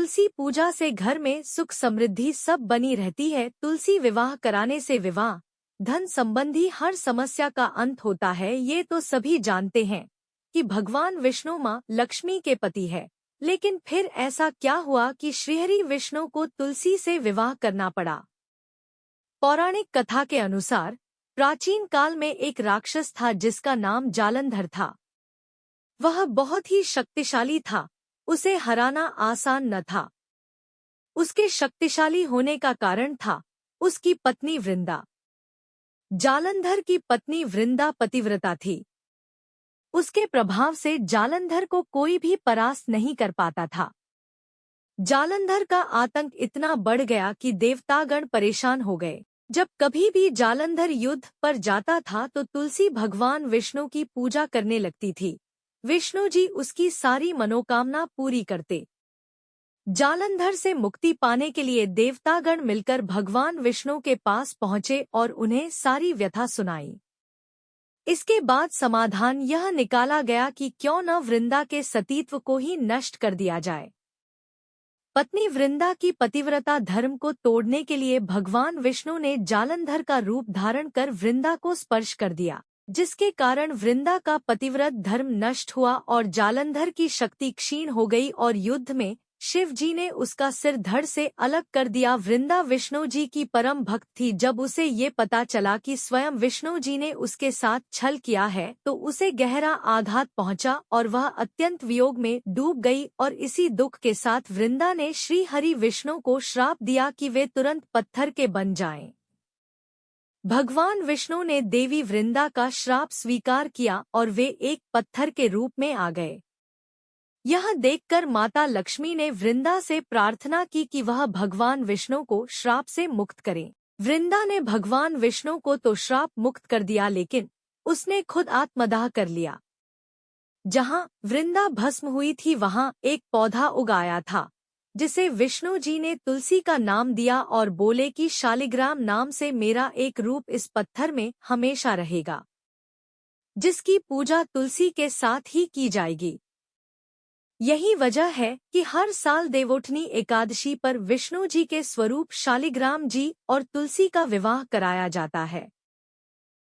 तुलसी पूजा से घर में सुख समृद्धि सब बनी रहती है। तुलसी विवाह कराने से विवाह, धन संबंधी हर समस्या का अंत होता है। ये तो सभी जानते हैं कि भगवान विष्णु माँ लक्ष्मी के पति है। लेकिन फिर ऐसा क्या हुआ कि श्रीहरि विष्णु को तुलसी से विवाह करना पड़ा? पौराणिक कथा के अनुसार प्राचीन काल में एक राक्षस था जिसका नाम जालंधर था। वह बहुत ही शक्तिशाली था, उसे हराना आसान न था। उसके शक्तिशाली होने का कारण था उसकी पत्नी वृंदा। जालंधर की पत्नी वृंदा पतिव्रता थी। उसके प्रभाव से जालंधर को कोई भी परास्त नहीं कर पाता था। जालंधर का आतंक इतना बढ़ गया कि देवतागण परेशान हो गए। जब कभी भी जालंधर युद्ध पर जाता था तो तुलसी भगवान विष्णु की पूजा करने लगती थी। विष्णु जी उसकी सारी मनोकामना पूरी करते। जालंधर से मुक्ति पाने के लिए देवतागण मिलकर भगवान विष्णु के पास पहुँचे और उन्हें सारी व्यथा सुनाई। इसके बाद समाधान यह निकाला गया कि क्यों न वृंदा के सतीत्व को ही नष्ट कर दिया जाए। पत्नी वृंदा की पतिव्रता धर्म को तोड़ने के लिए भगवान विष्णु ने जालंधर का रूप धारण कर वृंदा को स्पर्श कर दिया, जिसके कारण वृंदा का पतिव्रत धर्म नष्ट हुआ और जालंधर की शक्ति क्षीण हो गई और युद्ध में शिव जी ने उसका सिर धड़ से अलग कर दिया। वृंदा विष्णु जी की परम भक्त थी। जब उसे ये पता चला कि स्वयं विष्णु जी ने उसके साथ छल किया है तो उसे गहरा आघात पहुंचा और वह अत्यंत वियोग में डूब गई। और इसी दुख के साथ वृंदा ने श्री हरि विष्णु को श्राप दिया कि वे तुरंत पत्थर के बन जाएं। भगवान विष्णु ने देवी वृंदा का श्राप स्वीकार किया और वे एक पत्थर के रूप में आ गए। यह देखकर माता लक्ष्मी ने वृंदा से प्रार्थना की कि वह भगवान विष्णु को श्राप से मुक्त करें। वृंदा ने भगवान विष्णु को तो श्राप मुक्त कर दिया, लेकिन उसने खुद आत्मदाह कर लिया। जहां वृंदा भस्म हुई थी वहां एक पौधा उगाया था जिसे विष्णु जी ने तुलसी का नाम दिया और बोले कि शालिग्राम नाम से मेरा एक रूप इस पत्थर में हमेशा रहेगा, जिसकी पूजा तुलसी के साथ ही की जाएगी। यही वजह है कि हर साल देवोठनी एकादशी पर विष्णु जी के स्वरूप शालिग्राम जी और तुलसी का विवाह कराया जाता है।